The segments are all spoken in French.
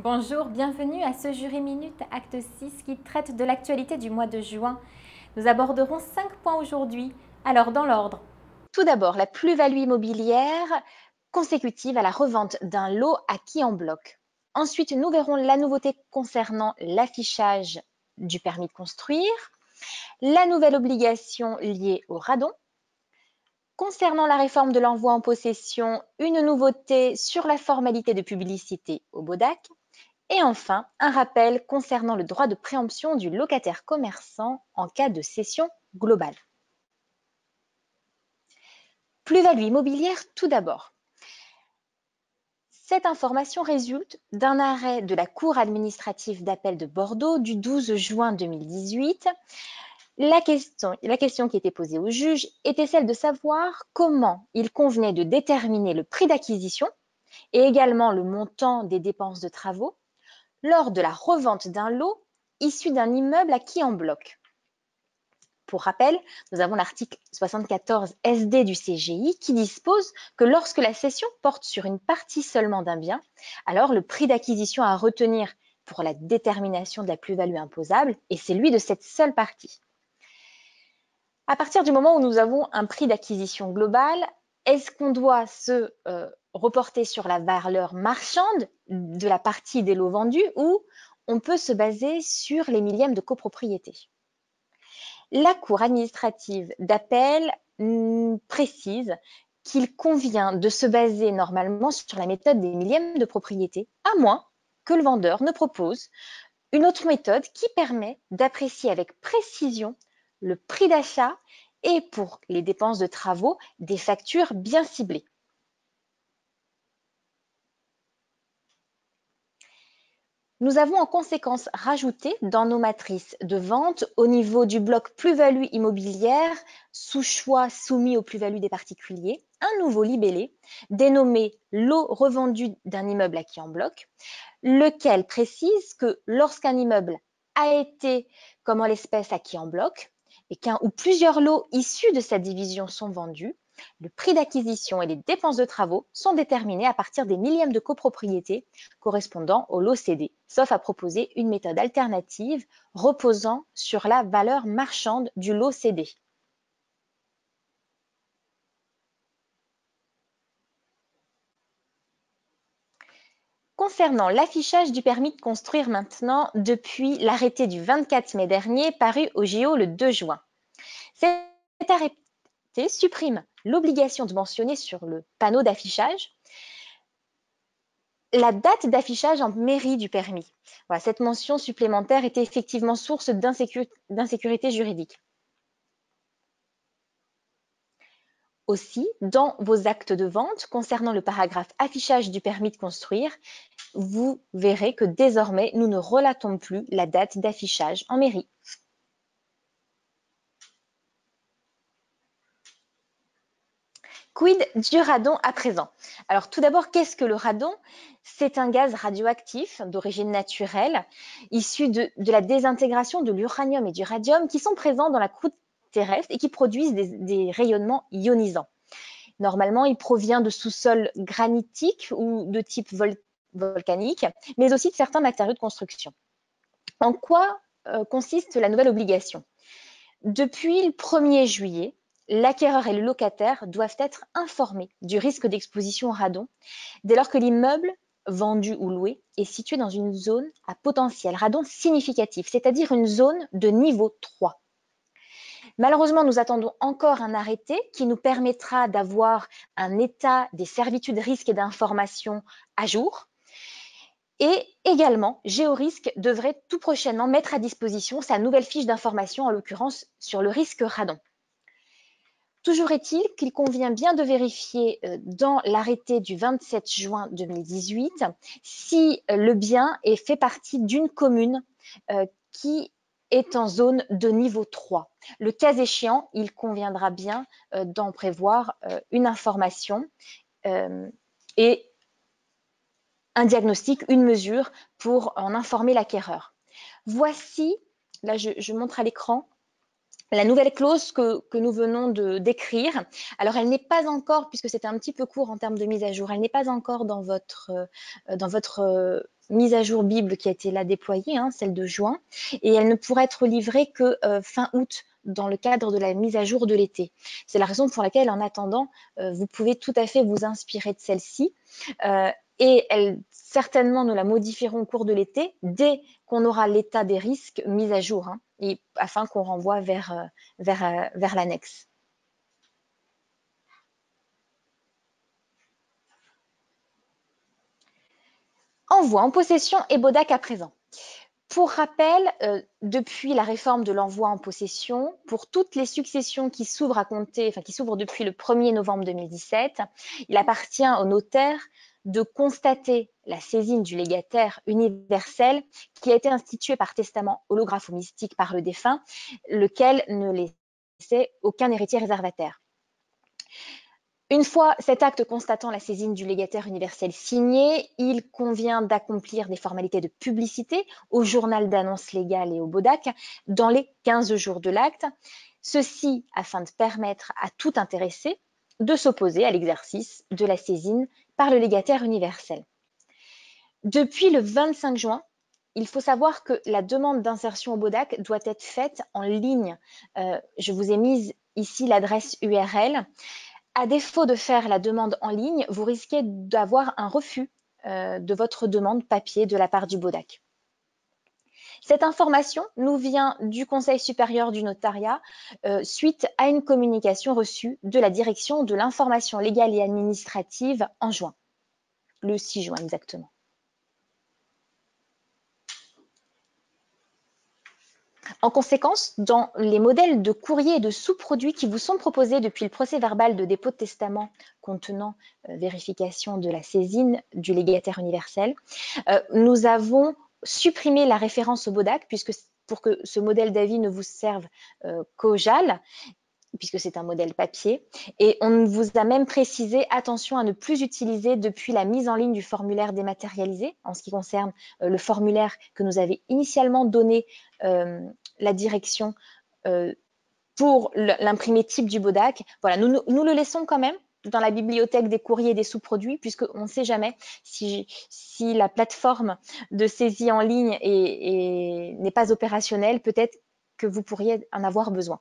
Bonjour, bienvenue à ce Jury Minute Acte 6 qui traite de l'actualité du mois de juin. Nous aborderons 5 points aujourd'hui. Alors, dans l'ordre. Tout d'abord, la plus-value immobilière consécutive à la revente d'un lot acquis en bloc. Ensuite, nous verrons la nouveauté concernant l'affichage du permis de construire, la nouvelle obligation liée au radon. Concernant la réforme de l'envoi en possession, une nouveauté sur la formalité de publicité au BODAC. Et enfin, un rappel concernant le droit de préemption du locataire commerçant en cas de cession globale. Plus-value immobilière tout d'abord. Cette information résulte d'un arrêt de la Cour administrative d'appel de Bordeaux du 12 juin 2018. La question qui était posée au juge était celle de savoir comment il convenait de déterminer le prix d'acquisition et également le montant des dépenses de travaux lors de la revente d'un lot issu d'un immeuble acquis en bloc. Pour rappel, nous avons l'article 74 SD du CGI qui dispose que lorsque la cession porte sur une partie seulement d'un bien, alors le prix d'acquisition à retenir pour la détermination de la plus-value imposable est celui de cette seule partie. À partir du moment où nous avons un prix d'acquisition global, est-ce qu'on doit se reporter sur la valeur marchande de la partie des lots vendus ou on peut se baser sur les millièmes de copropriété? La Cour administrative d'appel précise qu'il convient de se baser normalement sur la méthode des millièmes de propriété, à moins que le vendeur ne propose une autre méthode qui permet d'apprécier avec précision le prix d'achat et pour les dépenses de travaux, des factures bien ciblées. Nous avons en conséquence rajouté dans nos matrices de vente au niveau du bloc plus-value immobilière sous choix soumis aux plus-values des particuliers, un nouveau libellé dénommé lot revendu d'un immeuble acquis en bloc, lequel précise que lorsqu'un immeuble a été, comme en l'espèce, acquis en bloc et qu'un ou plusieurs lots issus de cette division sont vendus, le prix d'acquisition et les dépenses de travaux sont déterminés à partir des millièmes de copropriété correspondant au lot cédé, sauf à proposer une méthode alternative reposant sur la valeur marchande du lot cédé. Concernant l'affichage du permis de construire maintenant, depuis l'arrêté du 24 mai dernier paru au JO le 2 juin. Cet arrêté supprime l'obligation de mentionner sur le panneau d'affichage la date d'affichage en mairie du permis. Voilà, cette mention supplémentaire était effectivement source d'insécurité juridique. Aussi, dans vos actes de vente, concernant le paragraphe affichage du permis de construire, vous verrez que désormais, nous ne relatons plus la date d'affichage en mairie. Quid du radon à présent? Alors tout d'abord, qu'est-ce que le radon? C'est un gaz radioactif d'origine naturelle, issu de la désintégration de l'uranium et du radium qui sont présents dans la croûte terrestre et qui produisent des rayonnements ionisants. Normalement, il provient de sous-sols granitiques ou de type volcanique, mais aussi de certains matériaux de construction. En quoi consiste la nouvelle obligation? Depuis le 1er juillet, l'acquéreur et le locataire doivent être informés du risque d'exposition au radon dès lors que l'immeuble vendu ou loué est situé dans une zone à potentiel radon significatif, c'est-à-dire une zone de niveau 3. Malheureusement, nous attendons encore un arrêté qui nous permettra d'avoir un état des servitudes risques et d'information à jour. Et également, Géorisque devrait tout prochainement mettre à disposition sa nouvelle fiche d'information, en l'occurrence sur le risque radon. Toujours est-il qu'il convient bien de vérifier dans l'arrêté du 27 juin 2018 si le bien fait partie d'une commune qui est en zone de niveau 3. Le cas échéant, il conviendra bien d'en prévoir une information et un diagnostic, une mesure pour en informer l'acquéreur. Voici, là je montre à l'écran, La nouvelle clause que nous venons de d'écrire, alors elle n'est pas encore, puisque c'était un petit peu court en termes de mise à jour, elle n'est pas encore dans votre mise à jour Bible qui a été là déployée, hein, celle de juin, et elle ne pourra être livrée que fin août dans le cadre de la mise à jour de l'été. C'est la raison pour laquelle, en attendant, vous pouvez tout à fait vous inspirer de celle-ci. Et certainement, nous la modifierons au cours de l'été, dès qu'on aura l'état des risques mis à jour, hein, et afin qu'on renvoie vers l'annexe. Envoi en possession et Bodac à présent. Pour rappel, depuis la réforme de l'envoi en possession, pour toutes les successions qui s'ouvrent qui s'ouvrent depuis le 1er novembre 2017, il appartient au notaire de constater la saisine du légataire universel qui a été institué par testament holographo-mystique par le défunt, lequel ne laissait aucun héritier réservataire. Une fois cet acte constatant la saisine du légataire universel signé, il convient d'accomplir des formalités de publicité au journal d'annonce légale et au Bodac dans les 15 jours de l'acte, ceci afin de permettre à tout intéressé de s'opposer à l'exercice de la saisine par le légataire universel. Depuis le 25 juin, il faut savoir que la demande d'insertion au Bodac doit être faite en ligne. Je vous ai mise ici l'adresse URL. À défaut de faire la demande en ligne, vous risquez d'avoir un refus de votre demande papier de la part du Bodac. Cette information nous vient du Conseil supérieur du notariat suite à une communication reçue de la direction de l'information légale et administrative en juin, le 6 juin exactement. En conséquence, dans les modèles de courrier et de sous-produits qui vous sont proposés depuis le procès-verbal de dépôt de testament contenant vérification de la saisine du légataire universel, nous avons supprimé la référence au Bodac, puisque pour que ce modèle d'avis ne vous serve qu'au JAL, puisque c'est un modèle papier. Et on vous a même précisé, attention à ne plus utiliser depuis la mise en ligne du formulaire dématérialisé, en ce qui concerne le formulaire que nous avait initialement donné la direction pour l'imprimé type du Bodac. Voilà, nous le laissons quand même dans la bibliothèque des courriers et des sous-produits, puisqu'on ne sait jamais si la plateforme de saisie en ligne n'est pas opérationnelle, peut-être que vous pourriez en avoir besoin.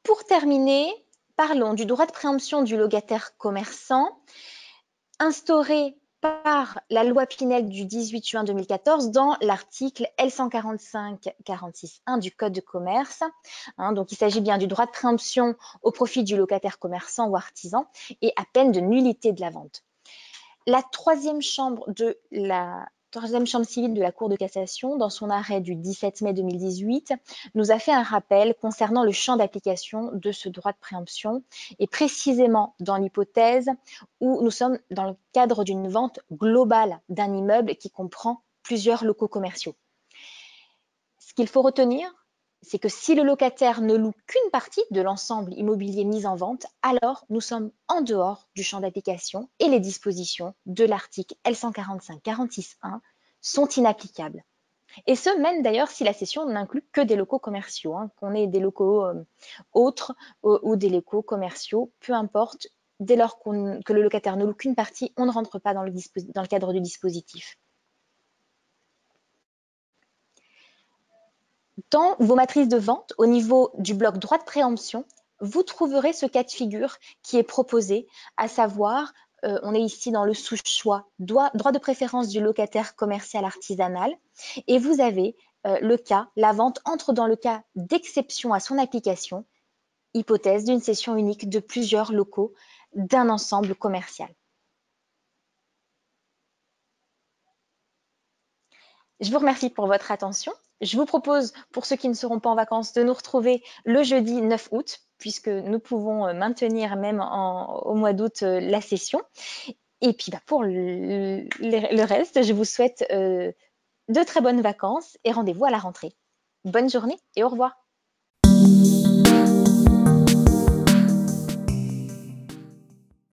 Pour terminer, parlons du droit de préemption du locataire commerçant, instauré par la loi Pinel du 18 juin 2014 dans l'article L145-46-1 du Code de commerce. Donc, il s'agit bien du droit de préemption au profit du locataire commerçant ou artisan et à peine de nullité de la vente. La troisième chambre civile de la Cour de cassation, dans son arrêt du 17 mai 2018, nous a fait un rappel concernant le champ d'application de ce droit de préemption, et précisément dans l'hypothèse où nous sommes dans le cadre d'une vente globale d'un immeuble qui comprend plusieurs locaux commerciaux. Ce qu'il faut retenir, c'est que si le locataire ne loue qu'une partie de l'ensemble immobilier mis en vente, alors nous sommes en dehors du champ d'application et les dispositions de l'article L145-46-1 sont inapplicables. Et ce, même d'ailleurs si la cession n'inclut que des locaux commerciaux, qu'on ait des locaux autres ou des locaux commerciaux, peu importe, dès lors que le locataire ne loue qu'une partie, on ne rentre pas dans le cadre du dispositif. Dans vos matrices de vente, au niveau du bloc droit de préemption, vous trouverez ce cas de figure qui est proposé, à savoir, on est ici dans le sous-choix droit de préférence du locataire commercial artisanal, et vous avez la vente entre dans le cas d'exception à son application, hypothèse d'une cession unique de plusieurs locaux d'un ensemble commercial. Je vous remercie pour votre attention. Je vous propose, pour ceux qui ne seront pas en vacances, de nous retrouver le jeudi 9 août, puisque nous pouvons maintenir même au mois d'août la session. Et puis pour le reste, je vous souhaite de très bonnes vacances et rendez-vous à la rentrée. Bonne journée et au revoir.